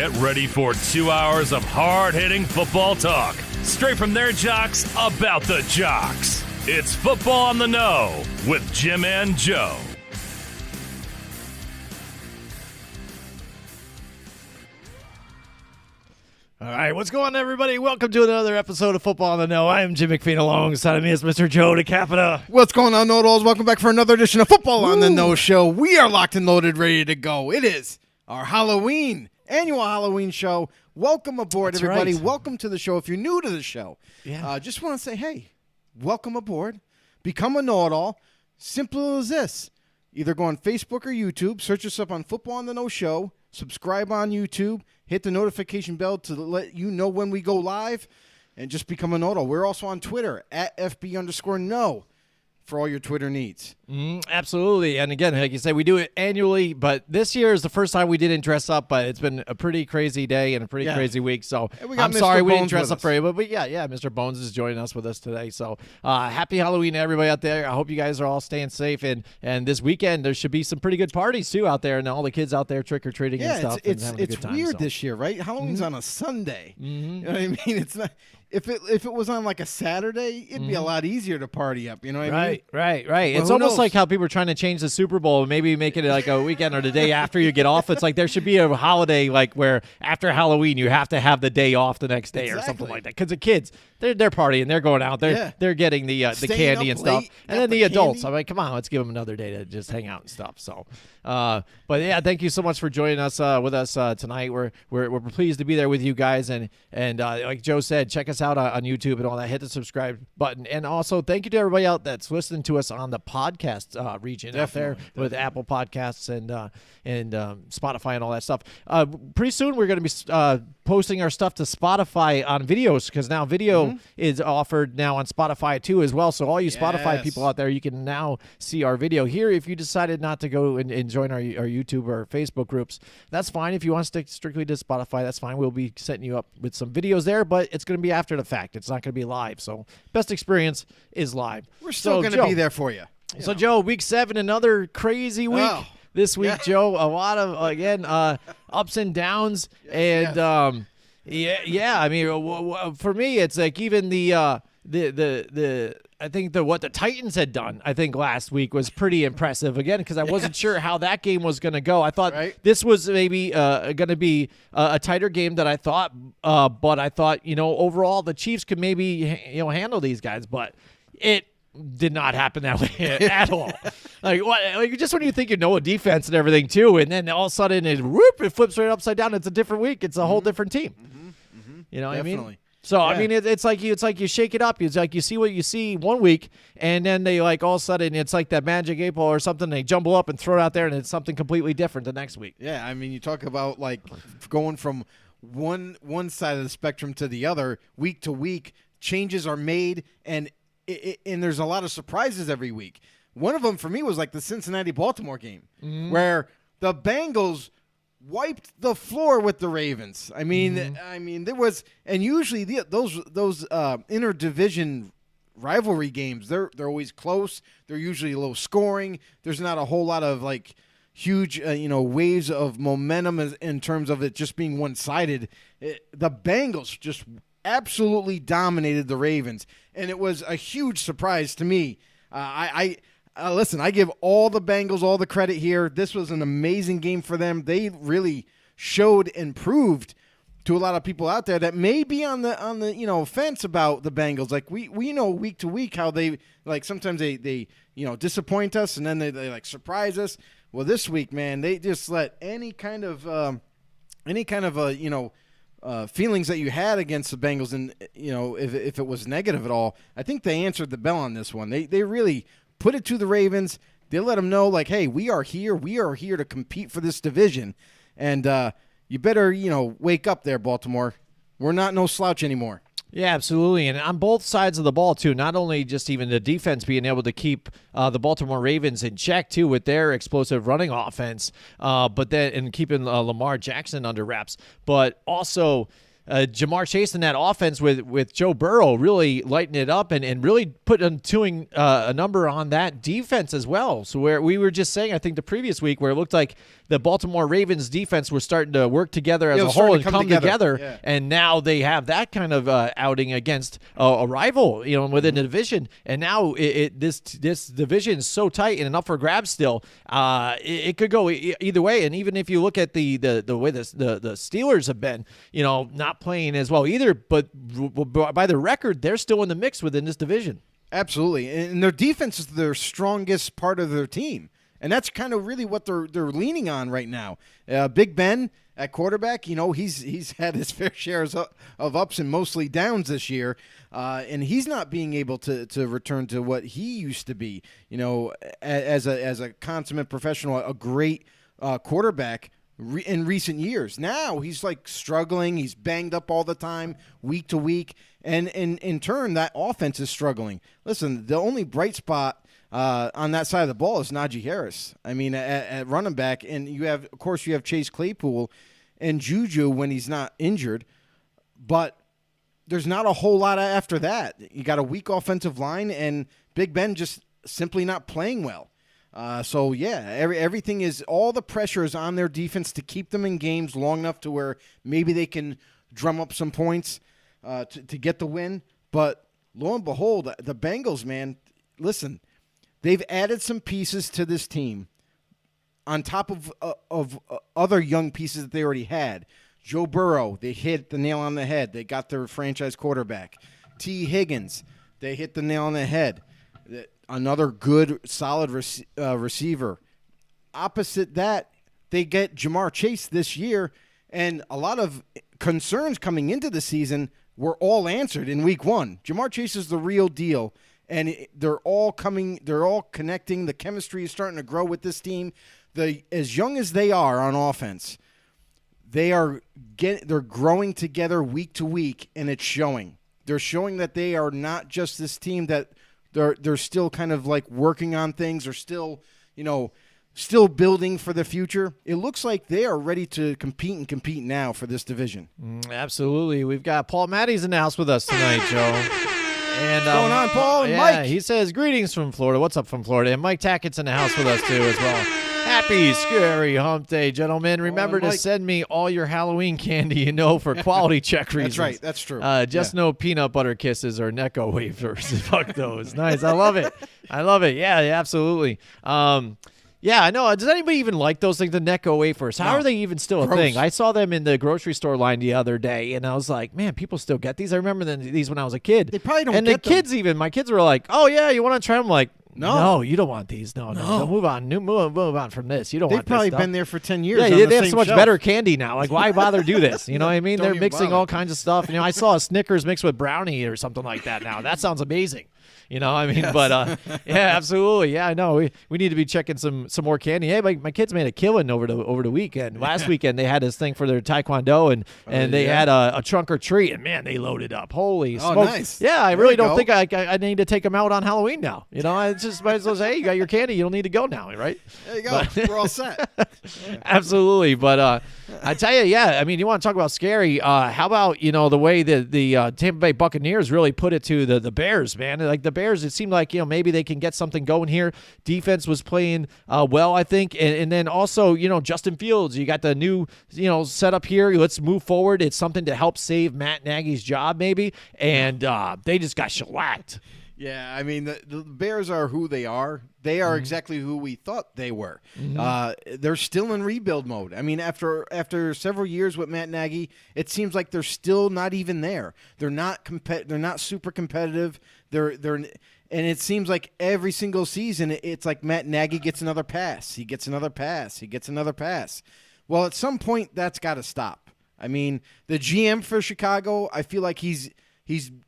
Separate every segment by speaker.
Speaker 1: Get ready for 2 hours of hard-hitting football talk, straight from their jocks about the jocks. It's Football on the Know with Jim and Joe.
Speaker 2: All right, what's going on, everybody? Welcome to another episode of Football on the Know. I am Jim McPhee. Alongside of me is Mr. Joe DeCapita.
Speaker 3: What's going on, Know-It-Alls? Welcome back for another edition of Football on the Know Show. We are locked and loaded, ready to go. It is our annual Halloween show. Welcome aboard,
Speaker 2: That's
Speaker 3: everybody.
Speaker 2: right.
Speaker 3: Welcome to the show. If you're new to the show, just want to say, hey, welcome aboard. Become a know-it-all. Simple as this. Either go on Facebook or YouTube, search us up on Football on the Know Show, subscribe on YouTube, hit the notification bell to let you know when we go live, and just become a know-it-all. We're also on Twitter, at FB_know, for all your Twitter needs.
Speaker 2: Absolutely. And again, like you said, we do it annually, but this year is the first time we didn't dress up, but it's been a pretty crazy day and a pretty crazy week. So
Speaker 3: we got
Speaker 2: I'm
Speaker 3: Mr.
Speaker 2: sorry we didn't
Speaker 3: Bones
Speaker 2: dress
Speaker 3: with
Speaker 2: up
Speaker 3: us.
Speaker 2: for you, but Mr. Bones is joining us with us today. So happy Halloween to everybody out there. I hope you guys are all staying safe. And this weekend, there should be some pretty good parties too out there, and all the kids out there trick-or-treating and stuff.
Speaker 3: It's
Speaker 2: and having a good time,
Speaker 3: weird
Speaker 2: so.
Speaker 3: this year, right? Halloween's on a Sunday. You know what I mean? It's not. If it was on like a Saturday, it'd be a lot easier to party up. You know what I mean?
Speaker 2: Right.
Speaker 3: Well,
Speaker 2: It's
Speaker 3: who
Speaker 2: almost
Speaker 3: knows?
Speaker 2: like how people are trying to change the Super Bowl and maybe make it like a weekend or the day after you get off. It's like there should be a holiday like where after Halloween you have to have the day off the next day or something
Speaker 3: Exactly.
Speaker 2: like that. Because the kids, they're partying, they're going out, they're getting the
Speaker 3: Staying
Speaker 2: candy
Speaker 3: up
Speaker 2: and stuff,
Speaker 3: late,
Speaker 2: and
Speaker 3: got
Speaker 2: then
Speaker 3: the
Speaker 2: the adults.
Speaker 3: candy.
Speaker 2: I'm like, come on, let's give them another day to just hang out and stuff. So, but yeah, thank you so much for joining us with us tonight. We're pleased to be there with you guys, and like Joe said, check us out on YouTube and all that. Hit the subscribe button, and also thank you to everybody out that's listening to us on the podcast region out there with Apple Podcasts and Spotify and all that stuff. Pretty soon we're going to be posting our stuff to Spotify on videos, because now video is offered now on Spotify too as well. So all you Spotify
Speaker 3: Yes.
Speaker 2: people out there, you can now see our video here. If you decided not to go and join our YouTube or Facebook groups, that's fine. If you want to stick strictly to Spotify, that's fine. We'll be setting you up with some videos there, but it's going to be after the fact. It's not going to be live. So best experience is live.
Speaker 3: We're still going to
Speaker 2: Joe,
Speaker 3: be there for you.
Speaker 2: So Joe, week 7, another crazy week.
Speaker 3: Oh.
Speaker 2: This week, Joe, a lot of ups and downs, and I mean, for me, it's like even the I think what the Titans had done, I think last week was pretty impressive again, because I wasn't sure how that game was going to go. I thought this was maybe going to be a tighter game than I thought, but I thought overall the Chiefs could maybe handle these guys, but it did not happen that way at all. Like just when you think you know a defense and everything too, and then all of a sudden it flips right upside down. It's a different week. It's a whole different team. You know what I mean?
Speaker 3: Definitely.
Speaker 2: So I mean, it's like you shake it up. It's like you see what you see one week, and then they like all of a sudden it's like that magic 8-ball or something. They jumble up and throw it out there, and it's something completely different the next week.
Speaker 3: Yeah, I mean, you talk about like going from one side of the spectrum to the other week to week. Changes are made, and there's a lot of surprises every week. One of them for me was like the Cincinnati-Baltimore game, where the Bengals wiped the floor with the Ravens. I mean, there was, and usually those interdivision rivalry games, they're always close. They're usually low scoring. There's not a whole lot of like huge waves of momentum in terms of it just being one-sided. The Bengals just absolutely dominated the Ravens, and it was a huge surprise to me. Listen, I give all the Bengals all the credit here. This was an amazing game for them. They really showed and proved to a lot of people out there that may be on the fence about the Bengals. Like we know week to week how they like sometimes they disappoint us, and then they like surprise us. Well, this week, man, they just let any kind of feelings that you had against the Bengals, and if it was negative at all, I think they answered the bell on this one. They really put it to the Ravens. They let them know, like, hey, we are here. We are here to compete for this division, and you better wake up there, Baltimore. We're not no slouch anymore.
Speaker 2: Yeah, absolutely. And on both sides of the ball, too, not only just even the defense being able to keep the Baltimore Ravens in check, too, with their explosive running offense, but then and keeping Lamar Jackson under wraps, but also Jamar Chase in that offense with Joe Burrow really lighting it up and really putting a number on that defense as well. So where we were just saying, I think the previous week, where it looked like the Baltimore Ravens defense was starting to work together as a whole and come together.
Speaker 3: Yeah.
Speaker 2: And now they have that kind of outing against a rival, within the division. And now this division is so tight and up for grabs still. It could go either way. And even if you look at the way the Steelers have been, not playing as well either, but by the record, they're still in the mix within this division.
Speaker 3: Absolutely. And their defense is their strongest part of their team. And that's kind of really what they're leaning on right now. Big Ben at quarterback, he's had his fair share of ups and mostly downs this year, and he's not being able to return to what he used to be. As a consummate professional, a great quarterback in recent years. Now he's like struggling. He's banged up all the time, week to week, and in turn that offense is struggling. Listen, the only bright spot on that side of the ball is Najee Harris. I mean, at running back, and you have Chase Claypool and Juju when he's not injured, but there's not a whole lot after that. You got a weak offensive line, and Big Ben just simply not playing well. Everything is, all the pressure is on their defense to keep them in games long enough to where maybe they can drum up some points to get the win. But lo and behold, the Bengals, man, listen. They've added some pieces to this team on top of other young pieces that they already had. Joe Burrow, they hit the nail on the head. They got their franchise quarterback. T. Higgins, they hit the nail on the head. Another good, solid receiver. Opposite that, they get Jamar Chase this year, and a lot of concerns coming into the season were all answered in week one. Jamar Chase is the real deal. And they're all connecting. The chemistry is starting to grow with this team. As young as they are on offense, they're growing together week to week, and it's showing. They're showing that they are not just this team that they're still kind of like working on things. They're still, still building for the future. It looks like they are ready to compete now for this division.
Speaker 2: Absolutely. We've got Paul Matty's in the house with us tonight, Joe. And,
Speaker 3: what's going on, Paul? And Mike.
Speaker 2: He says, greetings from Florida. What's up from Florida? And Mike Tackett's in the house with us, too, as well. Happy Scary Hump Day, gentlemen. Remember to send me all your Halloween candy, for quality check reasons.
Speaker 3: That's right. That's true.
Speaker 2: No peanut butter kisses or Necco wafers. Fuck those. Nice. I love it. Yeah, absolutely. Yeah, I know. Does anybody even like those things, the Necco wafers? How are they even still a thing? I saw them in the grocery store line the other day, and I was like, man, people still get these? I remember these when I was a kid.
Speaker 3: They probably don't
Speaker 2: get them. And the kids even, my kids were like, oh, yeah, you want to try them? I'm like, no, you don't want these. No. Move on. Move on from this. You don't want this.
Speaker 3: They've probably been there for 10 years.
Speaker 2: Yeah, they have so much better candy now. Like, why bother do this? You know what I mean? They're mixing all kinds of stuff. I saw a Snickers mixed with brownie or something like that now. That sounds amazing. Yes. But yeah, absolutely. Yeah, I know. We need to be checking some more candy. Hey, my kids made a killing over the weekend. Last weekend they had this thing for their taekwondo and they had a trunk or treat, and man, they loaded up. Holy smokes.
Speaker 3: Nice.
Speaker 2: Yeah, I really don't think I need to take them out on Halloween now. I just might as well say, hey, you got your candy, you don't need to go now, right?
Speaker 3: There you go. We're all set.
Speaker 2: Absolutely. But I tell you, yeah, you want to talk about scary. How about, the way that the Tampa Bay Buccaneers really put it to the Bears, man? Like the Bears, it seemed like, maybe they can get something going here. Defense was playing well, I think. And then also, Justin Fields, you got the new, setup here. Let's move forward. It's something to help save Matt Nagy's job, maybe. And they just got shellacked.
Speaker 3: Yeah, the Bears are who they are. They are exactly who we thought they were. They're still in rebuild mode. After several years with Matt Nagy, it seems like they're still not even there. They're not They're not super competitive. And it seems like every single season, it's like Matt Nagy gets another pass. He gets another pass. He gets another pass. Well, at some point, that's got to stop. The GM for Chicago, I feel like he's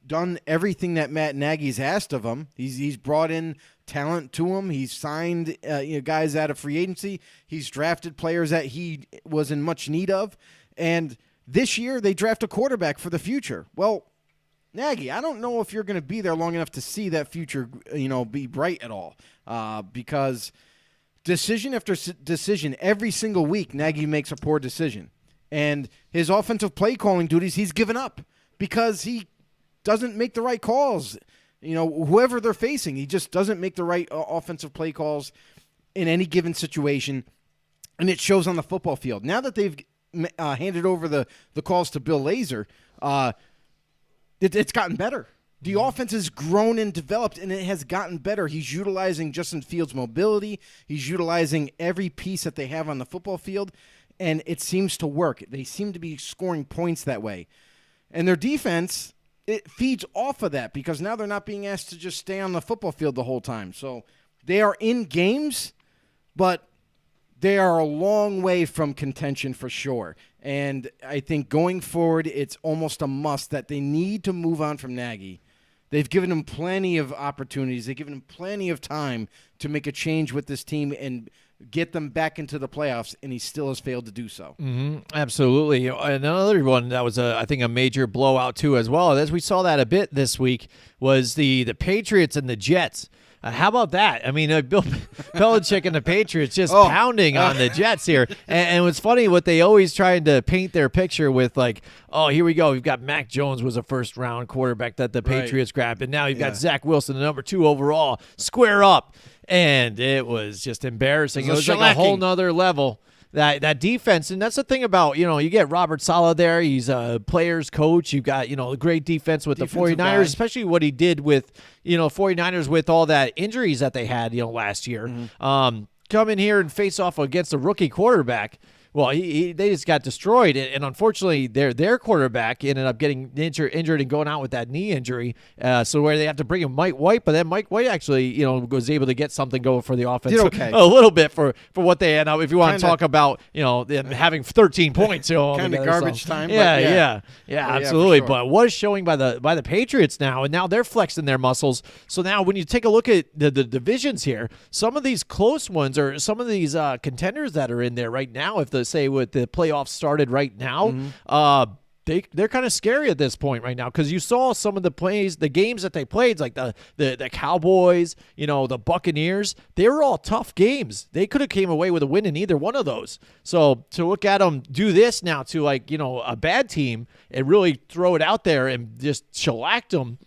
Speaker 3: done everything that Matt Nagy's asked of him. He's brought in talent to him. He's signed guys out of free agency. He's drafted players that he was in much need of. And this year, they draft a quarterback for the future. Well, Nagy, I don't know if you're going to be there long enough to see that future, be bright at all. Because decision after decision, every single week, Nagy makes a poor decision. And his offensive play calling duties, he's given up because he doesn't make the right calls. Whoever they're facing, he just doesn't make the right offensive play calls in any given situation, and it shows on the football field. Now that they've handed over the calls to Bill Lazor, it's gotten better. The offense has grown and developed, and it has gotten better. He's utilizing Justin Fields' mobility. He's utilizing every piece that they have on the football field, and it seems to work. They seem to be scoring points that way. And their defense, it feeds off of that because now they're not being asked to just stay on the football field the whole time. So they are in games, but they are a long way from contention for sure. And I think going forward, it's almost a must that they need to move on from Nagy. They've given him plenty of opportunities. They've given him plenty of time to make a change with this team and get them back into the playoffs, and he still has failed to do so.
Speaker 2: Mm-hmm. Absolutely. Another one that was, I think, a major blowout, too, as well, as we saw that a bit this week, was the Patriots and the Jets. How about that? I mean, Bill Belichick and the Patriots just pounding on the Jets here. And what's funny, what they always tried to paint their picture with, like, oh, here we go. We've got Mac Jones was a first-round quarterback that the Patriots grabbed, and now you've got Zach Wilson, the number 2 overall. Square up. And it was just embarrassing. It was like a whole nother level. That defense, and that's the thing about, you get Robert Saleh there. He's a player's coach. You've got, a great defense with the 49ers, especially what he did with, 49ers with all that injuries that they had, last year. Mm-hmm. Come in here and face off against a rookie quarterback. Well, they just got destroyed, and unfortunately, their quarterback ended up getting injured and going out with that knee injury. So where they have to bring in Mike White, but then Mike White actually, was able to get something going for the offense.
Speaker 3: Okay.
Speaker 2: A little bit for what they had. Now, if you want to talk about, them having 13 points,
Speaker 3: kind of garbage time.
Speaker 2: Yeah, absolutely.
Speaker 3: For sure.
Speaker 2: But what is showing by the Patriots now, and now they're flexing their muscles. So now, when you take a look at the divisions here, some of these close ones or some of these contenders that are in there right now, if the with the playoffs started right now, they're kind of scary at this point right now because you saw some of the games that they played, like the Cowboys, the Buccaneers. They were all tough games. They could have came away with a win in either one of those. So to look at them do this now to a bad team and really throw it out there and just shellacked them.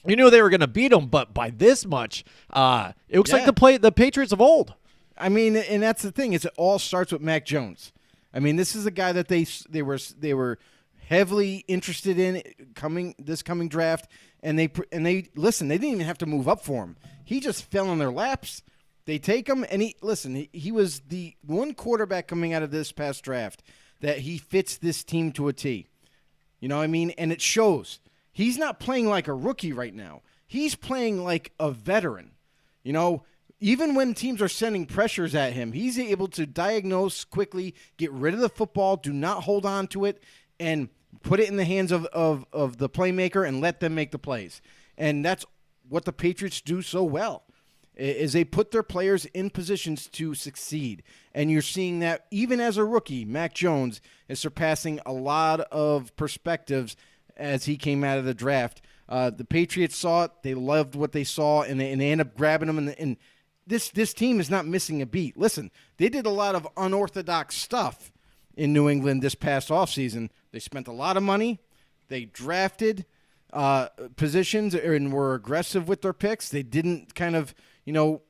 Speaker 2: You knew they were going to beat them, but by this much, it looks like the Patriots of old.
Speaker 3: I mean, and that's the thing. It all starts with Mac Jones. I mean, this is a guy that they were heavily interested in coming draft, and they listen. They didn't even have to move up for him. He just fell in their laps. They take him, and he was the one quarterback coming out of this past draft that he fits this team to a T. You know what I mean? And it shows. He's not playing like a rookie right now. He's playing like a veteran. Even when teams are sending pressures at him, he's able to diagnose quickly, get rid of the football, do not hold on to it, and put it in the hands of the playmaker and let them make the plays. And that's what the Patriots do so well, is they put their players in positions to succeed. And you're seeing that even as a rookie, Mac Jones is surpassing a lot of perspectives as he came out of the draft. The Patriots saw it. They loved what they saw, and they ended up grabbing him. And this team is not missing a beat. Listen, they did a lot of unorthodox stuff in New England this past offseason. They spent a lot of money. They drafted positions and were aggressive with their picks. They didn't kind of, they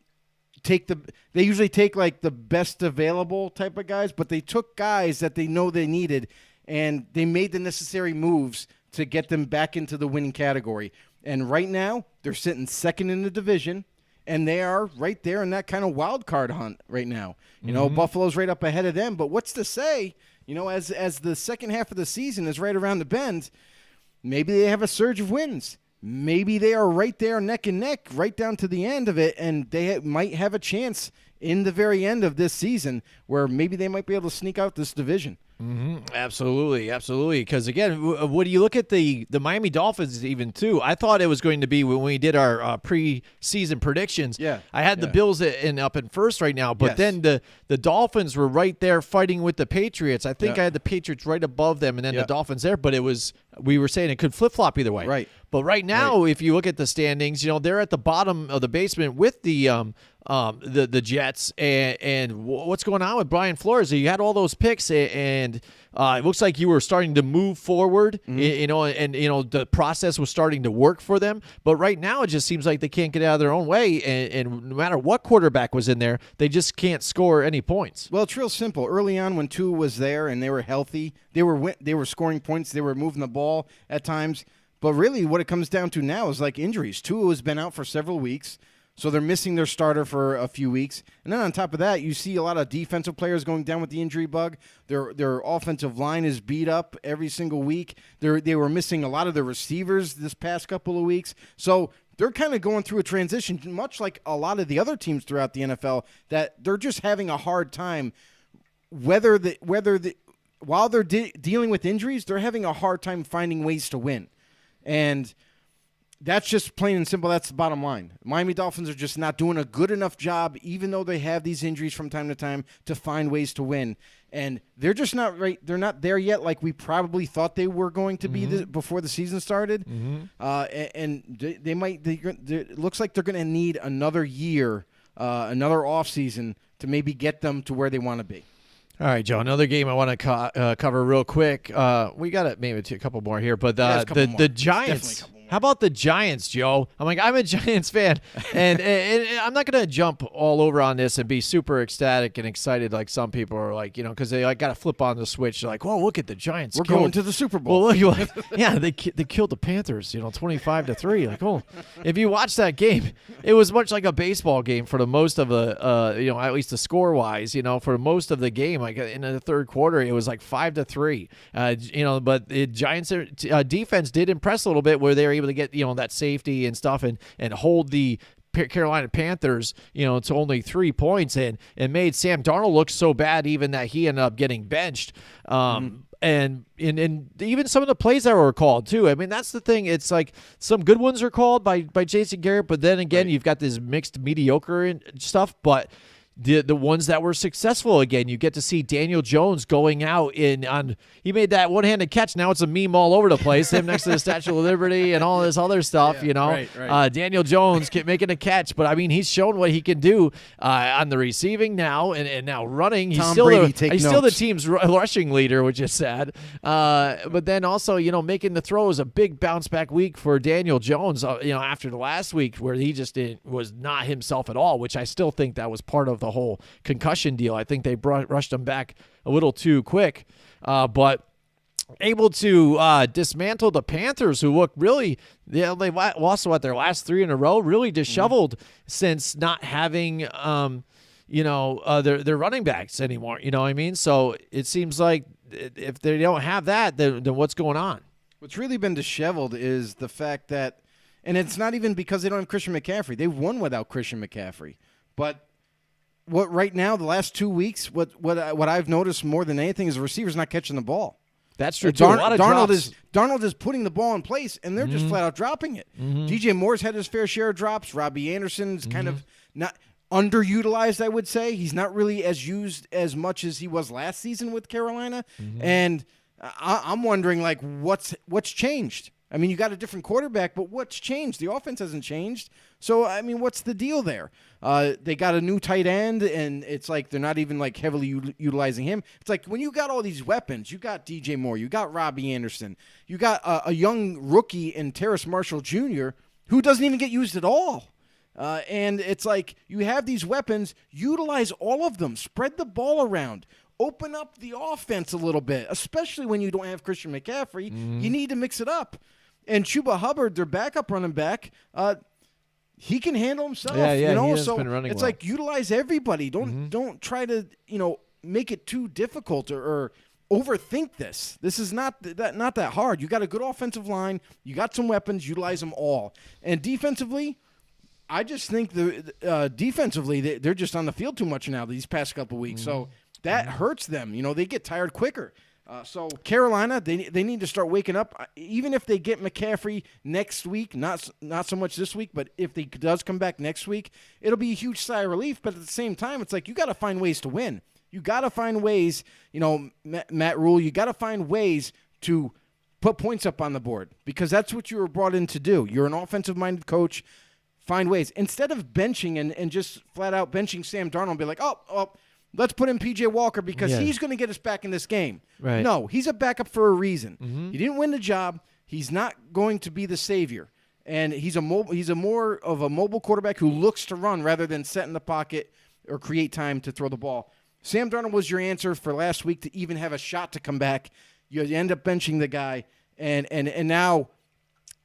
Speaker 3: usually take like the best available type of guys, but they took guys that they know they needed, and they made the necessary moves to get them back into the winning category. And right now, they're sitting second in the division. And they are right there in that kind of wild card hunt right now. Buffalo's right up ahead of them. But what's to say, as the second half of the season is right around the bend, maybe they have a surge of wins. Maybe they are right there neck and neck, right down to the end of it, and they might have a chance in the very end of this season where maybe they might be able to sneak out this division.
Speaker 2: Mm-hmm. Absolutely. Because again, when you look at the Miami Dolphins, even too, I thought it was going to be when we did our preseason predictions.
Speaker 3: Yeah,
Speaker 2: I had the Bills up in first right now, but then the Dolphins were right there fighting with the Patriots. I think I had the Patriots right above them, and then the Dolphins there. But we were saying it could flip flop either way.
Speaker 3: Right.
Speaker 2: But right now, if you look at the standings, they're at the bottom of the basement with the Jets. And what's going on with Brian Flores? You had all those picks, and it looks like you were starting to move forward, and the process was starting to work for them. But right now, it just seems like they can't get out of their own way, and no matter what quarterback was in there, they just can't score any points.
Speaker 3: Well, it's real simple. Early on, when Tua was there and they were healthy, they were scoring points, they were moving the ball at times. But really, what it comes down to now is like injuries. Tua has been out for several weeks, so they're missing their starter for a few weeks. And then on top of that, you see a lot of defensive players going down with the injury bug. Their offensive line is beat up every single week. They were missing a lot of their receivers this past couple of weeks. So they're kind of going through a transition, much like a lot of the other teams throughout the NFL, that they're just having a hard time. While they're dealing with injuries, they're having a hard time finding ways to win. And that's just plain and simple. That's the bottom line. Miami Dolphins are just not doing a good enough job, even though they have these injuries from time to time, to find ways to win. And they're just not right. They're not there yet like we probably thought they were going to be before the season started. And it looks like they're going to need another year, another offseason to maybe get them to where they want to be.
Speaker 2: All right, Joe, another game I want to cover real quick. We got maybe a couple more here, but the Giants. How about the Giants, Joe? I'm a Giants fan, and I'm not going to jump all over on this and be super ecstatic and excited like some people are like, because they got to flip on the switch. They're like, whoa, look at the Giants.
Speaker 3: We're going to the Super Bowl.
Speaker 2: Well, look, yeah, they killed the Panthers, 25-3. Like, oh, if you watch that game, it was much like a baseball game for the most of the, at least the score-wise, for most of the game. Like in the third quarter, it was like 5-3. But the Giants defense did impress a little bit where they were able to get that safety and stuff and hold the Carolina Panthers to only 3 points and made Sam Darnold look so bad even that he ended up getting benched. And even some of the plays that were called too. I mean, that's the thing. It's like some good ones are called by Jason Garrett, but then again, you've got this mixed mediocre and stuff. But the ones that were successful, again, you get to see Daniel Jones going out he made that one-handed catch. Now it's a meme all over the place. Him next to the Statue of Liberty and all this other stuff,
Speaker 3: Right.
Speaker 2: Daniel Jones making a catch, but I mean, he's shown what he can do on the receiving now and now running. He's still the team's rushing leader, which is sad. But then also, making the throw is a big bounce back week for Daniel Jones. After the last week where he just was not himself at all, which I still think that was part of the whole concussion deal. I think they rushed him back a little too quick, but able to dismantle the Panthers, who look really, they lost their last 3 in a row, really disheveled since not having their running backs anymore. You know what I mean? So it seems like if they don't have that, then what's going on?
Speaker 3: What's really been disheveled is the fact that, and it's not even because they don't have Christian McCaffrey. They've won without Christian McCaffrey, but what right now, the last 2 weeks, what I've noticed more than anything is the receivers not catching the ball.
Speaker 2: That's true. Darnold
Speaker 3: is putting the ball in place, and they're just flat out dropping it. DJ Moore's had his fair share of drops. Robbie Anderson's kind of not underutilized, I would say. He's not really as used as much as he was last season with Carolina, and I'm wondering like what's changed. I mean, you got a different quarterback, but what's changed? The offense hasn't changed. So, I mean, what's the deal there? They got a new tight end, and it's like they're not even like heavily utilizing him. It's like when you got all these weapons, you got DJ Moore, you got Robbie Anderson, you got a young rookie in Terrace Marshall Jr. who doesn't even get used at all. And it's like you have these weapons, utilize all of them, spread the ball around. Open up the offense a little bit, especially when you don't have Christian McCaffrey. You need to mix it up. And Chuba Hubbard, their backup running back, he can handle himself.
Speaker 2: Yeah,
Speaker 3: he
Speaker 2: has
Speaker 3: so
Speaker 2: been running
Speaker 3: it's
Speaker 2: well.
Speaker 3: like utilize everybody. Don't try to make it too difficult or overthink this. This is not that hard. You got a good offensive line. You got some weapons. Utilize them all. And defensively, I just think defensively they're just on the field too much now these past couple weeks. So that hurts them. They get tired quicker. So Carolina, they need to start waking up. Even if they get McCaffrey next week, not so much this week, but if he does come back next week, it'll be a huge sigh of relief. But at the same time, it's like you got to find ways to win. You got to find ways, Matt Rule, you got to find ways to put points up on the board, because that's what you were brought in to do. You're an offensive-minded coach. Find ways. Instead of benching and just flat out benching Sam Darnold and be like, oh, let's put in P.J. Walker because he's going to get us back in this game.
Speaker 2: Right.
Speaker 3: No, he's a backup for a reason. He didn't win the job. He's not going to be the savior. And he's a more of a mobile quarterback who looks to run rather than set in the pocket or create time to throw the ball. Sam Darnold was your answer for last week to even have a shot to come back. You end up benching the guy, and now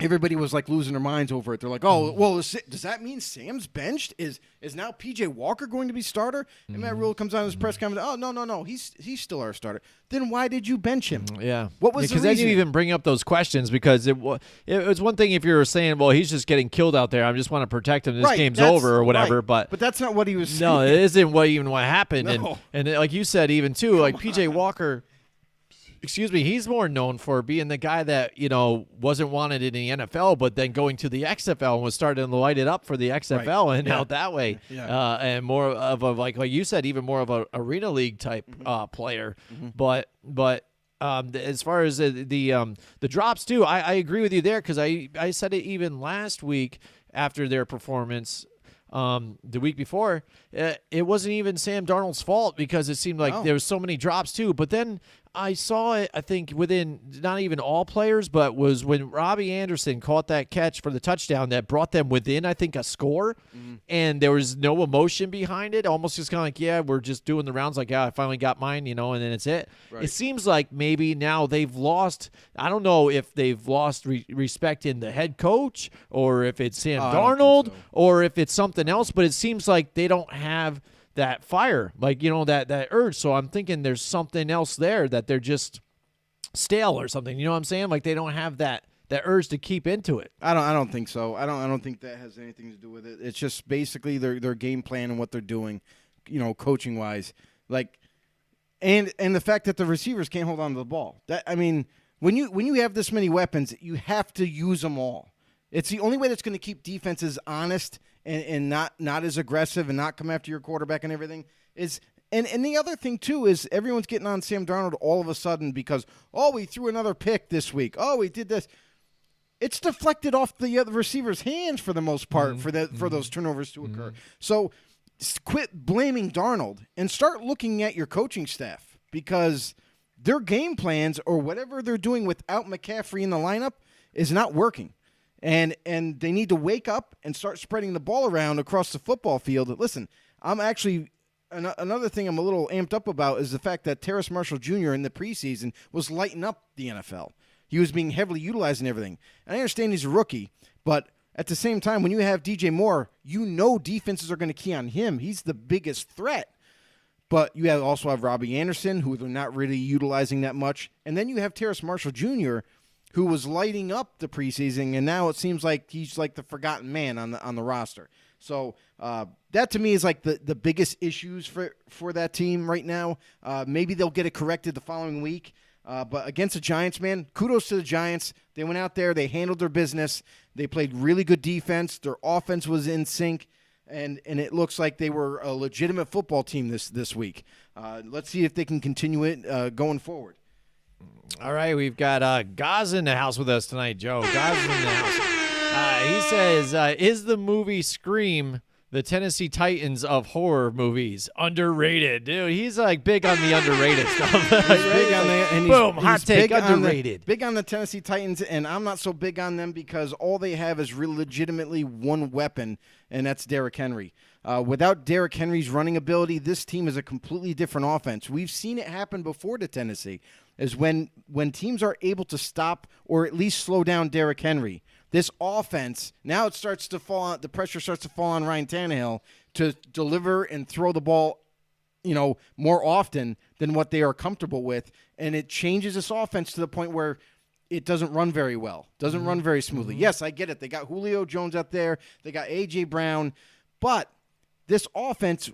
Speaker 3: everybody was like losing their minds over it. They're like, oh, well, does that mean Sam's benched? Is now P.J. Walker going to be starter? And Matt Rule comes on his press conference, oh, no, he's still our starter. Then why did you bench him?
Speaker 2: Yeah.
Speaker 3: What was the
Speaker 2: because
Speaker 3: reason?
Speaker 2: then you even bring up those questions, because it was one thing if you were saying, well, he's just getting killed out there, I just want to protect him, this game's over or whatever.
Speaker 3: Right. But that's not what he was saying.
Speaker 2: No, it isn't what happened.
Speaker 3: No.
Speaker 2: And like you said, even too, like P.J. Walker, he's more known for being the guy that, wasn't wanted in the NFL, but then going to the XFL and was starting to light it up for the XFL and out that way.
Speaker 3: Yeah.
Speaker 2: And more of a, like you said, even more of a arena league type player. But as far as the drops too, I agree with you there, because I said it even last week after their performance. The week before, it wasn't even Sam Darnold's fault, because it seemed like there was so many drops too. But then I saw it, I think, within not even all players, but was when Robbie Anderson caught that catch for the touchdown that brought them within, I think, a score, and there was no emotion behind it. Almost just kind of like, yeah, we're just doing the rounds, like, yeah, I finally got mine, and then it's it. Right. It seems like maybe now they've lost, I don't know if they've lost respect in the head coach, or if it's Sam Darnold, or if it's something else, but it seems like they don't have that fire, like, that urge. So I'm thinking there's something else there, that they're just stale or something. You know what I'm saying? Like they don't have that urge to keep into it.
Speaker 3: I don't think so. I don't think that has anything to do with it. It's just basically their game plan and what they're doing, coaching wise. Like, and the fact that the receivers can't hold on to the ball. That, I mean, when you have this many weapons, you have to use them all. It's the only way that's going to keep defenses honest and not as aggressive and not come after your quarterback and everything. And the other thing, too, is everyone's getting on Sam Darnold all of a sudden because, we threw another pick this week. Oh, we did this. It's deflected off the other receiver's hands for the most part for those turnovers to occur. So quit blaming Darnold and start looking at your coaching staff, because their game plans or whatever they're doing without McCaffrey in the lineup is not working. And they need to wake up and start spreading the ball around across the football field. Listen, I'm actually another thing I'm a little amped up about is the fact that Terrace Marshall Jr. in the preseason was lighting up the NFL. He was being heavily utilized and everything. And I understand he's a rookie, but at the same time, when you have DJ Moore, defenses are going to key on him. He's the biggest threat. But you also have Robbie Anderson, who they're not really utilizing that much. And then you have Terrace Marshall Jr., who was lighting up the preseason, and now it seems like he's like the forgotten man on the roster. So that to me is like the biggest issues for that team right now. Maybe they'll get it corrected the following week. But against the Giants, man, kudos to the Giants. They went out there, they handled their business. They played really good defense. Their offense was in sync, and it looks like they were a legitimate football team this week. Let's see if they can continue it going forward.
Speaker 2: All right, we've got Gaz in the house with us tonight, Joe. Gaz in the house. He says, is the movie Scream the Tennessee Titans of horror movies? Underrated. Dude, he's like big on the underrated stuff.
Speaker 3: He's big on the, and
Speaker 2: boom, hot take, underrated.
Speaker 3: Big on the Tennessee Titans, and I'm not so big on them because all they have is legitimately one weapon, and that's Derrick Henry. Without Derrick Henry's running ability, this team is a completely different offense. We've seen it happen before to Tennessee, is when teams are able to stop or at least slow down Derrick Henry. This offense, now it starts to fall on, the pressure starts to fall on Ryan Tannehill to deliver and throw the ball, more often than what they are comfortable with. And it changes this offense to the point where it doesn't run very well, doesn't run very smoothly. Yes, I get it. They got Julio Jones out there. They got A.J. Brown. But this offense,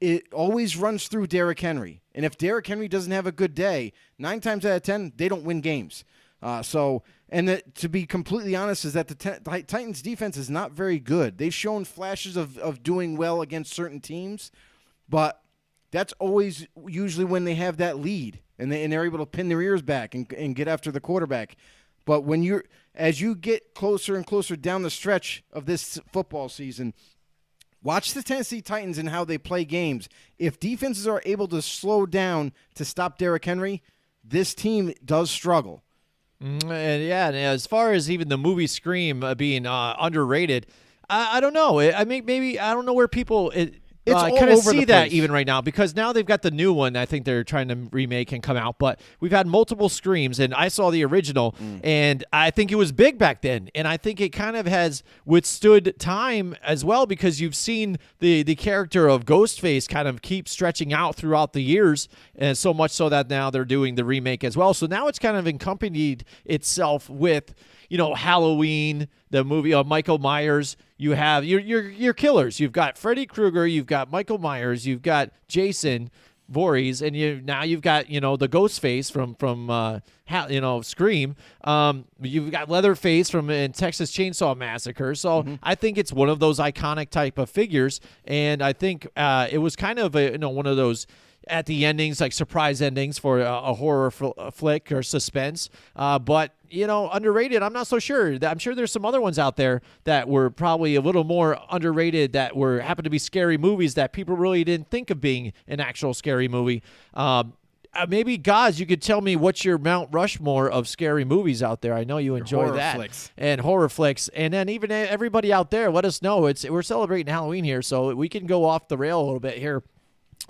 Speaker 3: it always runs through Derrick Henry. And if Derrick Henry doesn't have a good day, 9 times out of 10, they don't win games. To be completely honest, is that the Titans defense is not very good. They've shown flashes of doing well against certain teams, but that's always usually when they have that lead. and they're able to pin their ears back and get after the quarterback. But as you get closer and closer down the stretch of this football season, watch the Tennessee Titans and how they play games. If defenses are able to slow down to stop Derrick Henry, this team does struggle.
Speaker 2: And as far as even the movie Scream being underrated, I don't know. I mean, maybe I don't know where people
Speaker 3: all
Speaker 2: kind of
Speaker 3: over
Speaker 2: see
Speaker 3: the
Speaker 2: that
Speaker 3: place.
Speaker 2: even right now, because now they've got the new one. I think they're trying to remake and come out, but we've had multiple Screams, and I saw the original, and I think it was big back then, and I think it kind of has withstood time as well, because you've seen the character of Ghostface kind of keep stretching out throughout the years, and so much so that now they're doing the remake as well. So now it's kind of accompanied itself with, Halloween, the movie of Michael Myers. You have your killers. You've got Freddy Krueger. You've got Michael Myers. You've got Jason Voorhees, and you've got the Ghostface from Scream. You've got Leatherface from Texas Chainsaw Massacre. So I think it's one of those iconic type of figures, and I think it was kind of one of those at the endings, like surprise endings for a horror flick or suspense. But underrated, I'm not so sure. I'm sure there's some other ones out there that were probably a little more underrated that happened to be scary movies that people really didn't think of being an actual scary movie. Maybe, Gaz, you could tell me what's your Mount Rushmore of scary movies out there. I know you enjoy
Speaker 3: horror
Speaker 2: that.
Speaker 3: flicks.
Speaker 2: And horror flicks. And then even everybody out there, let us know. We're celebrating Halloween here, so we can go off the rail a little bit here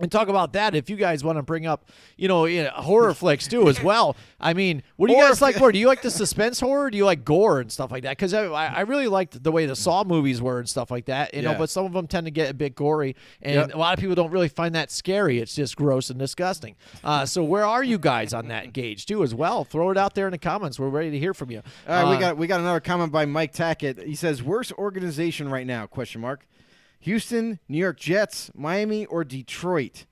Speaker 2: and talk about that if you guys want to bring up, horror flicks too as well. I mean, what do you guys like more? Do you like the suspense horror? Or do you like gore and stuff like that? Because I really liked the way the Saw movies were and stuff like that. But some of them tend to get a bit gory, and a lot of people don't really find that scary. It's just gross and disgusting. So where are you guys on that gauge too as well? Throw it out there in the comments. We're ready to hear from you.
Speaker 3: All right, we got another comment by Mike Tackett. He says, "Worst organization right now?" ? Houston, New York Jets, Miami, or Detroit?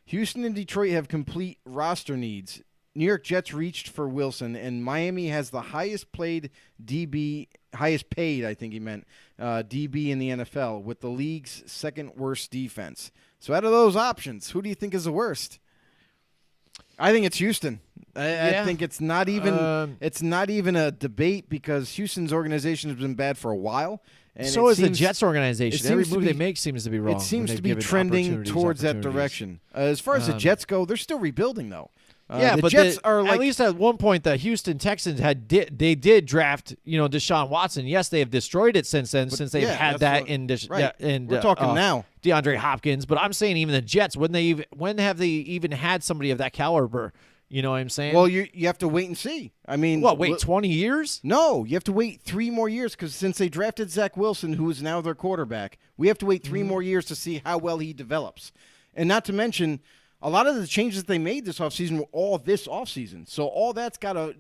Speaker 3: Houston and Detroit have complete roster needs. New York Jets reached for Wilson, and Miami has the highest paid, I think he meant, DB in the NFL, with the league's second worst defense. So out of those options, who do you think is the worst? I think it's Houston. I think it's not even a debate, because Houston's organization has been bad for a while. And
Speaker 2: so is the Jets organization. Every move they make seems to be wrong.
Speaker 3: It seems to be trending towards that direction. As far as the Jets go, they're still rebuilding, though.
Speaker 2: But
Speaker 3: Jets are
Speaker 2: at least at one point the Houston Texans did draft Deshaun Watson. Yes, they have destroyed it since then, since they've had that in
Speaker 3: we're talking now.
Speaker 2: DeAndre Hopkins. But I'm saying even the Jets, when have they even had somebody of that caliber? You know what I'm saying?
Speaker 3: Well, you have to wait and see. I mean,
Speaker 2: wait 20 years?
Speaker 3: No, you have to wait 3 more years, because since they drafted Zach Wilson, who is now their quarterback, we have to wait 3 more years to see how well he develops. And not to mention, a lot of the changes they made this offseason were all this offseason. So all that's got to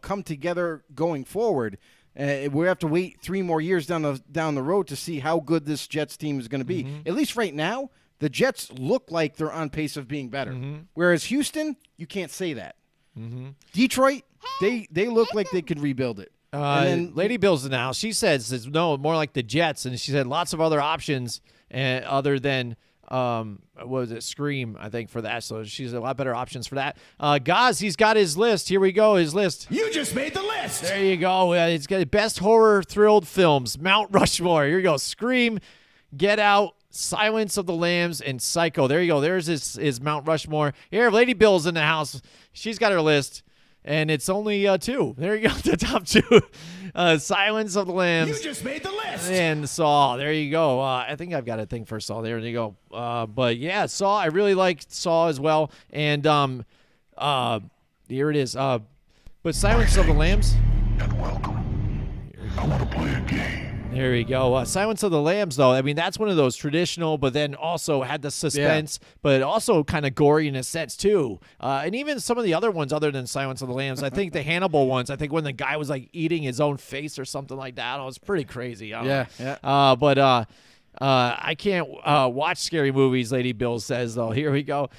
Speaker 3: come together going forward. We have to wait 3 more years down the road to see how good this Jets team is going to be. At least right now, the Jets look like they're on pace of being better. Whereas Houston, you can't say that. Detroit, they look like they could rebuild it.
Speaker 2: And then Lady Bill's in the house. She says it's more like the Jets, and she said lots of other options other than what was it, Scream, I think, for that. So she's a lot better options for that. Gaz, he's got his list. Here we go, his list.
Speaker 4: You just made the list.
Speaker 2: There you go. It's got best horror thrilled films. Mount Rushmore. Here you go. Scream, Get Out, Silence of the Lambs, and Psycho. There you go. There's his Mount Rushmore. Here, Lady Bill's in the house. She's got her list, and it's only 2. There you go, the top 2. Silence of the Lambs.
Speaker 4: You just made the list.
Speaker 2: And Saw. There you go. I think I've got a thing for Saw. There you go. But yeah, Saw. I really liked Saw as well. And here it is. But Silence of the Lambs.
Speaker 4: And welcome. I want to play a game.
Speaker 2: There we go. Silence of the Lambs, though, I mean, that's one of those traditional, but then also had the suspense, but also kind of gory in a sense, too. And even some of the other ones other than Silence of the Lambs, I think the Hannibal ones, I think when the guy was, like, eating his own face or something like that, it was pretty crazy. But I can't watch scary movies, Lady Bill says, though. Here we go.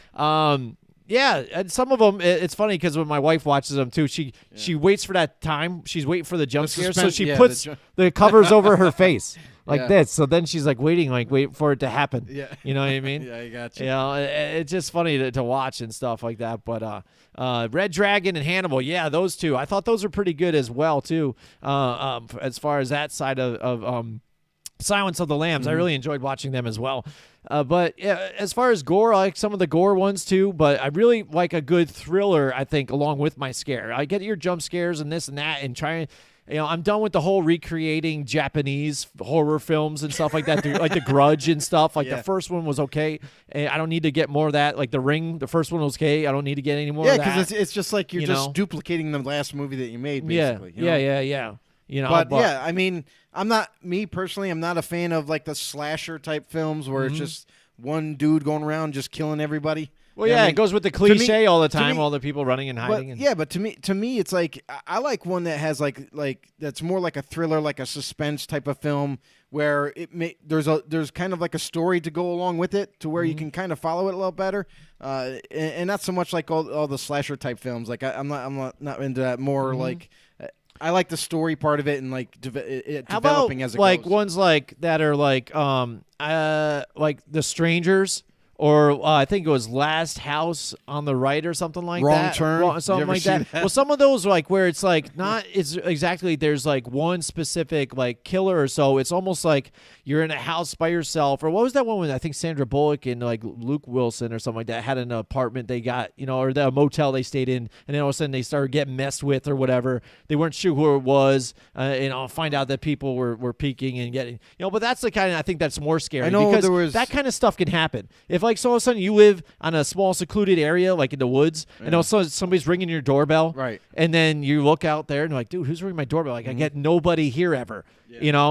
Speaker 2: Yeah, and some of them, it's funny because when my wife watches them too, she waits for that time. She's waiting for the jump scare, so she puts the covers over her face. like
Speaker 3: Yeah.
Speaker 2: this. So then she's like waiting for it to happen.
Speaker 3: Yeah.
Speaker 2: You know what I mean?
Speaker 3: Yeah, I got you.
Speaker 2: You know, it's just funny to watch and stuff like that. But Red Dragon and Hannibal, yeah, those two. I thought those were pretty good as well too. As far as that side of Silence of the Lambs, I really enjoyed watching them as well. But yeah, as far as gore, I like some of the gore ones too. But I really like a good thriller, I think, along with my scare. I get your jump scares and this and that, and trying. I'm done with the whole recreating Japanese horror films and stuff like that, like The Grudge and stuff. Like the first one was okay, and I don't need to get more of that. Like The Ring, the first one was okay. I don't need to get any more
Speaker 3: Yeah,
Speaker 2: of that.
Speaker 3: because it's just like you're just
Speaker 2: know?
Speaker 3: duplicating the last movie that you made, basically. you know?
Speaker 2: Yeah.
Speaker 3: But yeah, I mean, I'm not a fan of like the slasher type films where it's just one dude going around just killing everybody.
Speaker 2: Well,
Speaker 3: You know what
Speaker 2: yeah,
Speaker 3: I
Speaker 2: it
Speaker 3: mean?
Speaker 2: goes with the
Speaker 3: To me-
Speaker 2: cliche all the
Speaker 3: to
Speaker 2: time,
Speaker 3: me-
Speaker 2: all the people running and
Speaker 3: But,
Speaker 2: hiding. And,
Speaker 3: yeah, but to me, it's like I like one that has like that's more like a thriller, like a suspense type of film where there's kind of like a story to go along with it, to where you can kind of follow it a little better, and not so much like all the slasher type films. Like I'm not into that. More like I like the story part of it and like
Speaker 2: How
Speaker 3: developing
Speaker 2: about
Speaker 3: as it
Speaker 2: like
Speaker 3: goes.
Speaker 2: ones like that are like The Strangers, or I think it was Last House on the Right or something like
Speaker 3: Wrong
Speaker 2: that.
Speaker 3: Turn? You
Speaker 2: Something
Speaker 3: ever
Speaker 2: like
Speaker 3: see
Speaker 2: that.
Speaker 3: that?
Speaker 2: Well, some of those like where it's like not it's exactly there's like one specific like killer or so. It's almost like you're in a house by yourself. Or what was that one with I think Sandra Bullock and like Luke Wilson or something like that had an apartment they got, or the motel they stayed in, and then all of a sudden they started getting messed with or whatever. They weren't sure who it was, and I'll find out that people were peeking and getting, but that's the kind of I think that's more scary.
Speaker 3: I know
Speaker 2: because
Speaker 3: there was-
Speaker 2: that kind of stuff can happen. If like so all of a sudden you live on a small secluded area like in the woods, and all of a sudden somebody's ringing your doorbell,
Speaker 3: Right.
Speaker 2: and then you look out there and you're like, dude, who's ringing my doorbell? Like I get nobody here ever,